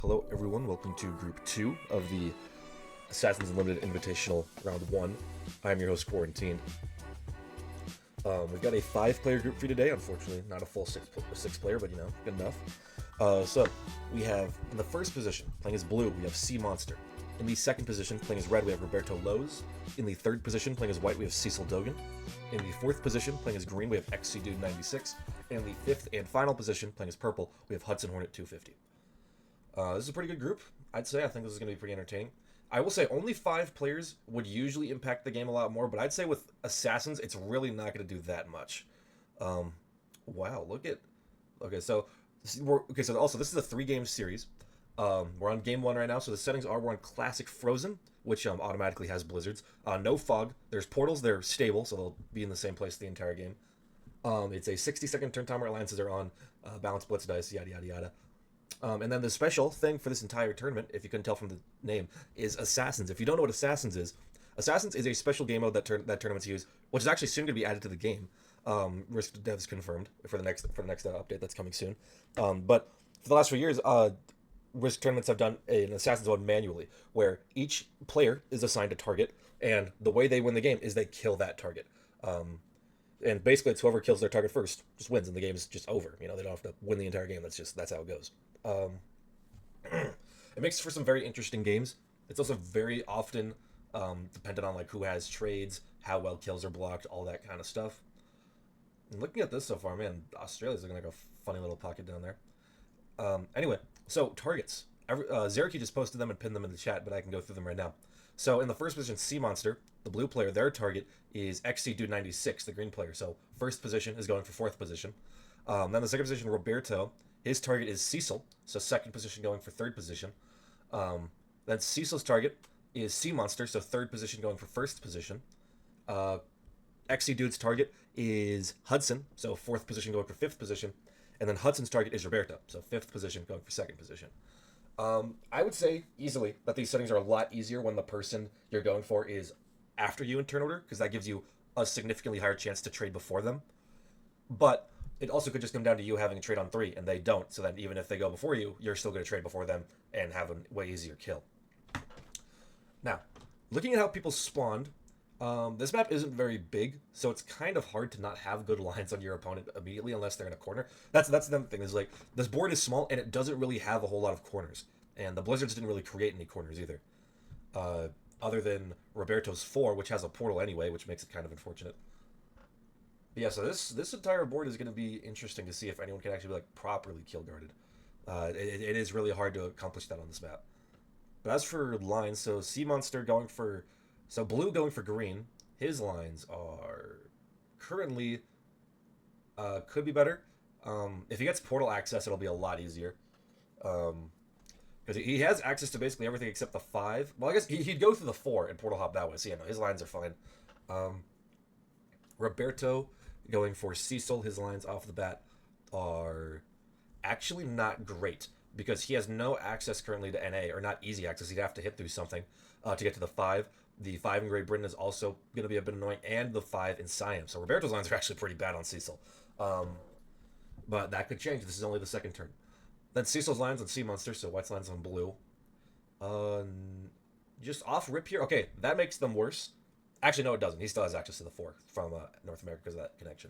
Hello, everyone. Welcome to Group 2 of the Assassins Unlimited Invitational Round 1. I'm your host, Quarantine. We've got a 5-player group for you today. Unfortunately, not a full six player, but good enough. So, we have, in the first position, playing as blue, we have Sea Monster. In the second position, playing as red, we have Roberto Lowe's. In the third position, playing as white, we have Cecil Dogan. In the fourth position, playing as green, we have XC Dude 96. And in the fifth and final position, playing as purple, we have Hudson Hornet 250. This is a pretty good group, I'd say. I think this is going to be pretty entertaining. I will say only 5 players would usually impact the game a lot more, but I'd say with Assassins, it's really not going to do that much. Wow, look at... Okay, so also, this is a 3-game series. We're on game 1 right now, so the settings are we're on Classic Frozen, which automatically has blizzards. No fog. There's portals. They're stable, so they'll be in the same place the entire game. It's a 60-second turn timer. Alliances are on. Balance blitz dice, yada, yada, yada. And then the special thing for this entire tournament, if you couldn't tell from the name, is Assassins. If you don't know what Assassins is a special game mode that tournaments use, which is actually soon going to be added to the game. Risk devs confirmed for the next update that's coming soon. But for the last few years, Risk tournaments have done an Assassin's one manually, where each player is assigned a target, and the way they win the game is they kill that target. And basically, it's whoever kills their target first just wins, and the game's just over. They don't have to win the entire game. That's how it goes. It makes for some very interesting games. It's also very often dependent on who has trades, how well kills are blocked, all that kind of stuff. And looking at this so far, man, Australia's looking like a funny little pocket down there. Anyway, so targets. Zeraki just posted them and pinned them in the chat, but I can go through them right now. So in the first position, Sea Monster, the blue player, their target is XC Dude 96, the green player. So first position is going for fourth position. Then the second position, Roberto, his target is Cecil, so second position going for third position. Then Cecil's target is Sea Monster, so third position going for first position. XC Dude's target is Hudson, so fourth position going for fifth position. And then Hudson's target is Roberto, so fifth position going for second position. I would say easily that these settings are a lot easier when the person you're going for is after you in turn order, because that gives you a significantly higher chance to trade before them. But it also could just come down to you having a trade on 3, and they don't, so that even if they go before you, you're still going to trade before them and have a way easier kill. Now, looking at how people spawned, this map isn't very big, so it's kind of hard to not have good lines on your opponent immediately unless they're in a corner. That's the other thing, is this board is small, and it doesn't really have a whole lot of corners. And the Blizzards didn't really create any corners either. Other than Roberto's 4, which has a portal anyway, which makes it kind of unfortunate. But yeah, so this entire board is going to be interesting to see if anyone can actually be properly kill guarded. It is really hard to accomplish that on this map. But as for lines, so Sea Monster blue going for green. His lines are currently could be better. If he gets portal access, it'll be a lot easier. Because he has access to basically everything except the 5. Well, I guess he'd go through the 4 and portal hop that way. So yeah, no, his lines are fine. Roberto going for Cecil, his lines off the bat are actually not great because he has no access currently to NA, or not easy access. He'd have to hit through something to get to the 5. The 5 in Great Britain is also going to be a bit annoying, and the 5 in Siam. So Roberto's lines are actually pretty bad on Cecil. But that could change. This is only the second turn. Then Cecil's lines on Sea Monster, so White's lines on blue. Just off rip here. Okay, that makes them worse. Actually, no, it doesn't. He still has access to the 4 from North America because of that connection.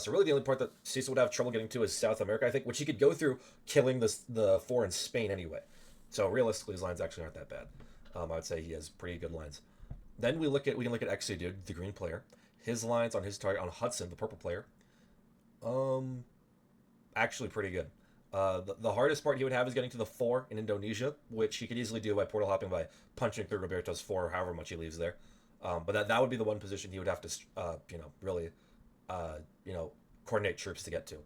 So really the only part that Cecil would have trouble getting to is South America, I think, which he could go through killing the 4 in Spain anyway. So realistically, his lines actually aren't that bad. I would say he has pretty good lines. Then we can look at XC Dude, the green player. His lines on his target on Hudson, the purple player. Actually pretty good. The hardest part he would have is getting to the 4 in Indonesia, which he could easily do by portal hopping by punching through Roberto's 4, however much he leaves there. But that would be the one position he would have to, really, coordinate troops to get to.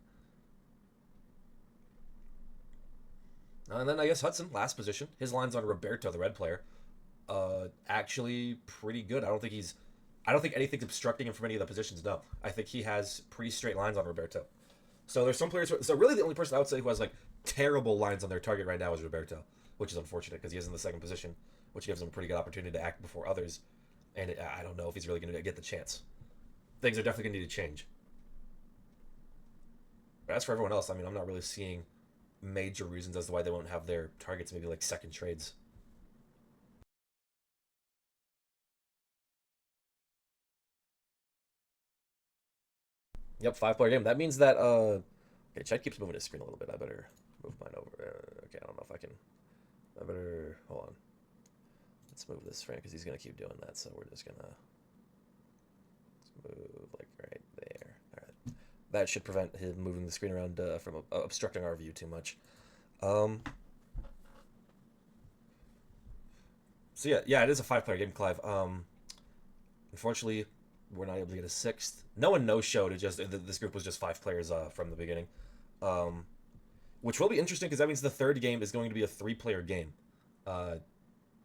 And then I guess Hudson, last position. His lines on Roberto, the red player, actually pretty good. I don't think anything's obstructing him from any of the positions. No, I think he has pretty straight lines on Roberto. So there's some players. So really, the only person I would say who has terrible lines on their target right now is Roberto, which is unfortunate because he is in the second position, which gives him a pretty good opportunity to act before others. And I don't know if he's really going to get the chance. Things are definitely going to need to change. But as for everyone else, I'm not really seeing major reasons as to why they won't have their targets maybe like second trades. Yep, 5 player game. That means that okay, Chet keeps moving his screen a little bit. I better move mine over. Okay, I don't know if I can. I better hold on. Let's move this frame because he's gonna keep doing that. So we're just gonna move like right there. All right, that should prevent him moving the screen around from obstructing our view too much. Um, so yeah, it is a 5 player game, Clive. Unfortunately, we're not able to get a sixth. No one no showed. It just this group was just 5 players from the beginning, um, which will be interesting because that means the third game is going to be a 3 player game. Uh,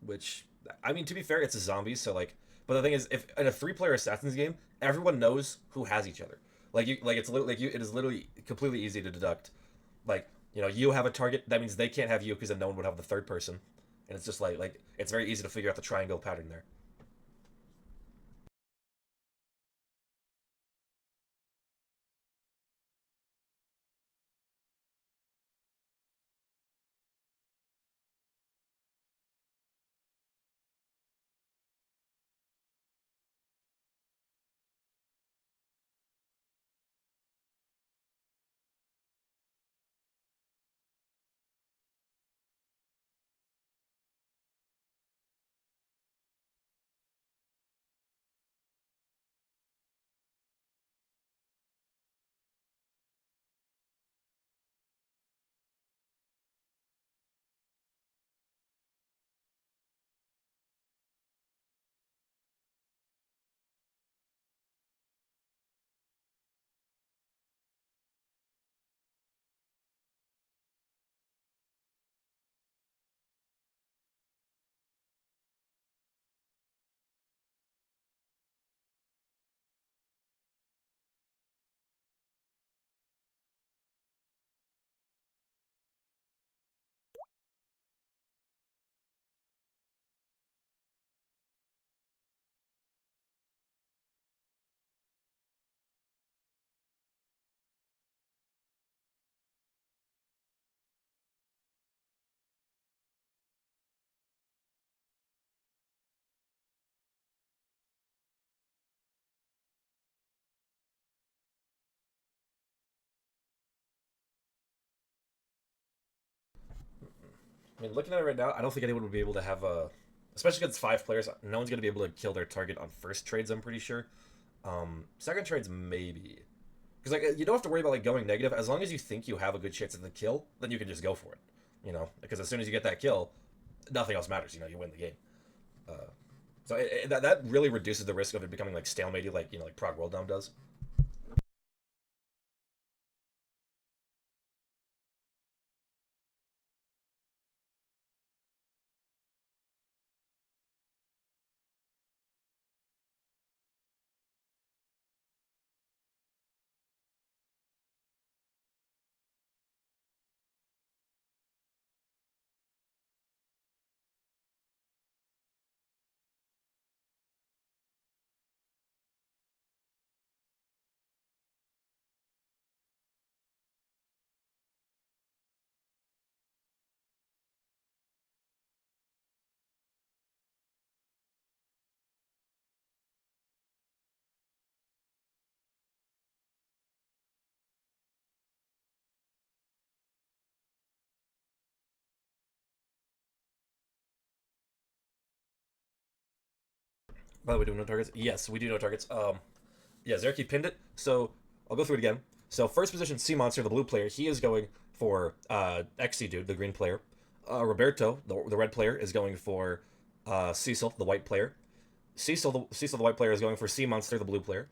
which I mean, to be fair, it's a zombies, so like. But the thing is, if in a 3 player Assassins game, everyone knows who has each other. Like you, like it's literally like you. It is literally completely easy to deduct. Like you have a target. That means they can't have you because then no one would have the third person, and it's just like it's very easy to figure out the triangle pattern there. I mean, looking at it right now, I don't think anyone would be able to have a, especially against 5 players. No one's gonna be able to kill their target on first trades. I'm pretty sure. Second trades maybe, because like you don't have to worry about like going negative as long as you think you have a good chance at the kill. Then you can just go for it. Because as soon as you get that kill, nothing else matters. You win the game. Uh, so that really reduces the risk of it becoming like stalemate, like like Prague World Dom does. By the way, do we know targets? Yes, we do know targets. Yeah, Zerky pinned it. So I'll go through it again. So first position, Sea Monster, the blue player. He is going for XC Dude, the green player. Roberto, the red player, is going for Cecil, the white player. Cecil, the white player, is going for Sea Monster, the blue player.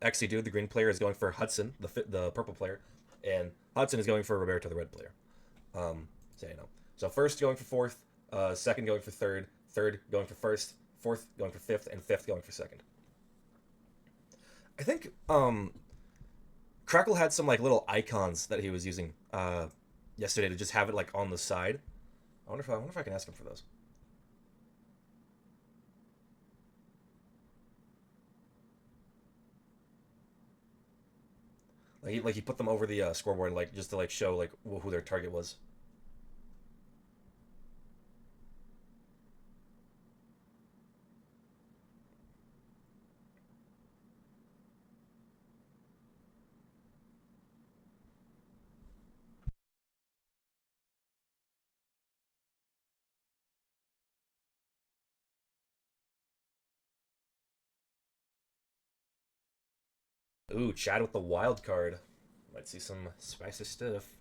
XC Dude, the green player, is going for Hudson, the purple player, and Hudson is going for Roberto, the red player. So you know. So first going for fourth, second going for third, third going for first, fourth going for fifth, and fifth going for second. I think Crackle had some like little icons that he was using yesterday to just have it like on the side. I wonder if I can ask him for those. Like he put them over the scoreboard like just to like show like who their target was. Ooh, Chad with the wild card. Might see some spicy stuff.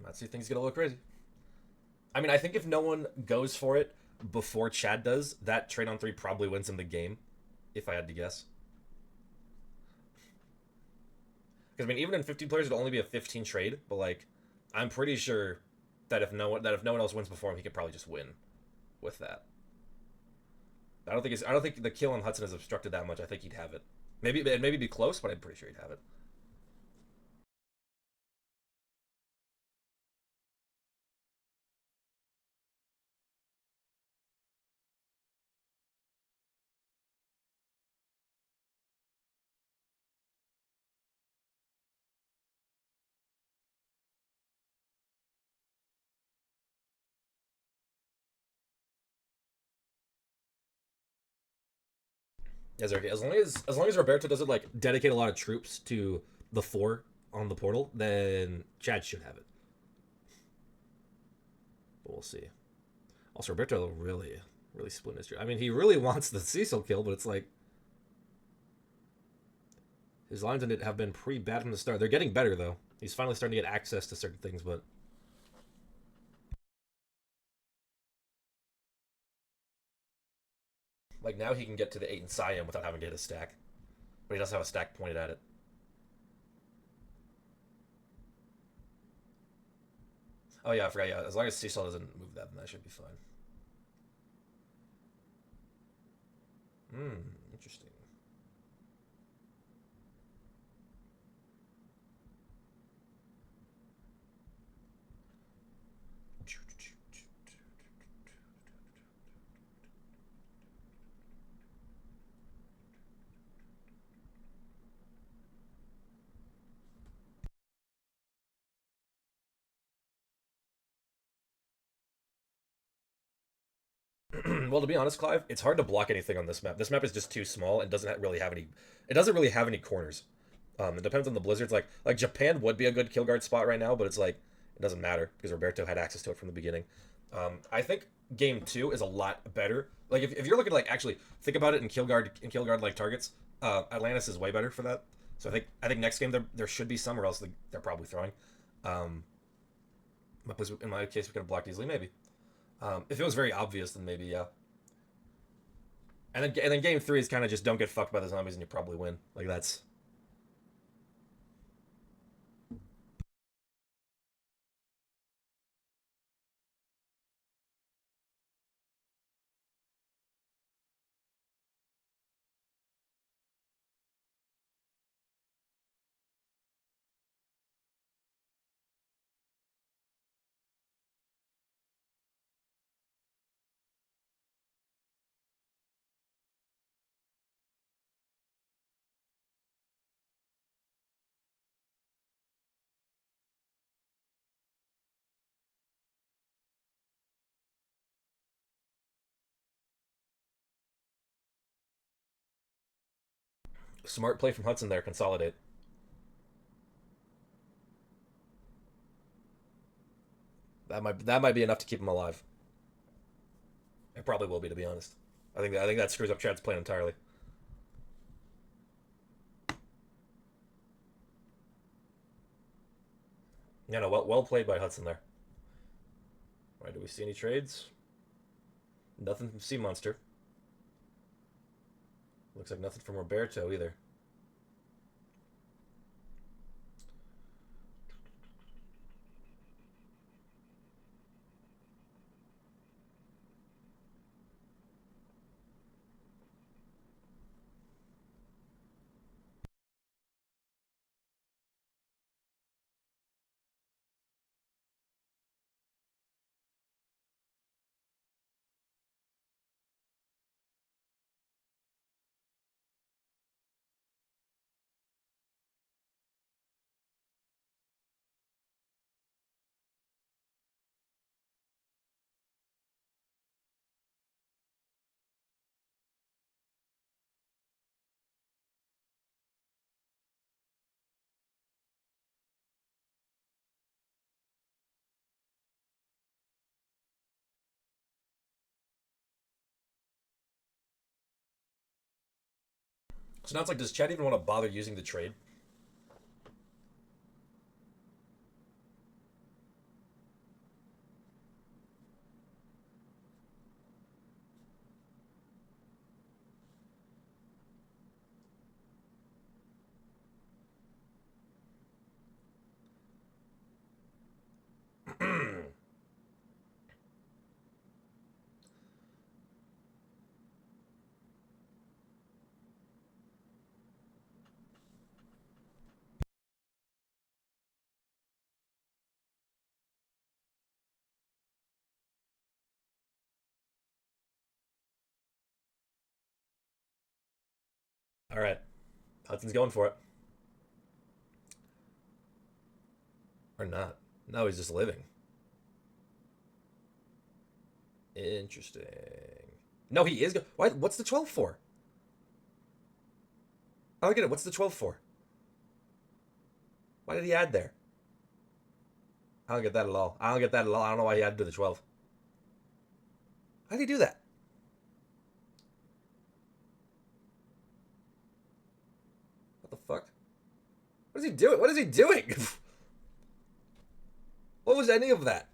Might see things get a little crazy. I mean, I think if no one goes for it before Chad does, that trade on three probably wins him the game, if I had to guess. Because I mean, even in 15 players, it'd only be a 15 trade, but like, I'm pretty sure that if no one else wins before him, he could probably just win with that. I don't think the kill on Hudson is obstructed that much. I think he'd have it. Maybe it maybe be close, but I'm pretty sure he'd have it. Yes, okay. As long as Roberto doesn't like dedicate a lot of troops to the four on the portal, then Chad should have it. But we'll see. Also, Roberto really split his. I mean, he really wants the Cecil kill, but it's like his lines in it have been pretty bad from the start. They're getting better though. He's finally starting to get access to certain things, but like now he can get to the eight and Siam without having to hit a stack. But he doesn't have a stack pointed at it. Oh yeah, I forgot. Yeah, as long as Cecil doesn't move that, then that should be fine. Hmm, interesting. Well, to be honest, Clive, it's hard to block anything on this map. This map is just too small and doesn't really have any. It doesn't really have any corners. It depends on the blizzards. Like Japan would be a good kill guard spot right now, but it's like it doesn't matter because Roberto had access to it from the beginning. I think game two is a lot better. Like if you're looking to like actually think about it in kill guard like targets, Atlantis is way better for that. So I think next game there should be some, or else they're probably throwing. Um, in my case, we could have blocked easily, maybe. If it was very obvious, then maybe yeah. And then game three is kind of just don't get fucked by the zombies and you probably win. Like that's smart play from Hudson there. Consolidate. That might be enough to keep him alive. It probably will be, to be honest. I think that screws up Chad's plan entirely. Yeah, no, well played by Hudson there. All right, do we see any trades? Nothing from Sea Monster. Looks like nothing from Roberto either. So now it's like, does Chad even want to bother using the trade? All right, Hudson's going for it. Or not. No, he's just living. Interesting. No, he is. Why? What's the 12 for? I don't get it. What's the 12 for? Why did he add there? I don't get that at all. I don't get that at all. I don't know why he added to the 12. How did he do that? What the fuck? What is he doing? What is he doing? What was any of that?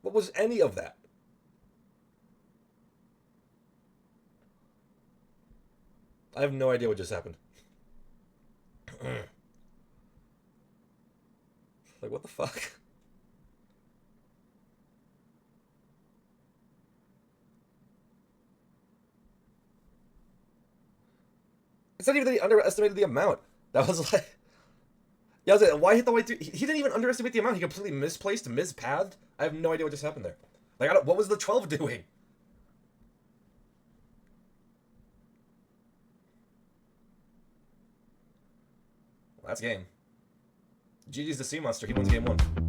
What was any of that? I have no idea what just happened. Like, what the fuck? It's not even that he underestimated the amount. That was like, yeah, I was like, why hit the white dude? He didn't even underestimate the amount. He completely misplaced, mispathed. I have no idea what just happened there. Like, what was the 12 doing? Well, that's game. GG's the Sea Monster. He wins game one.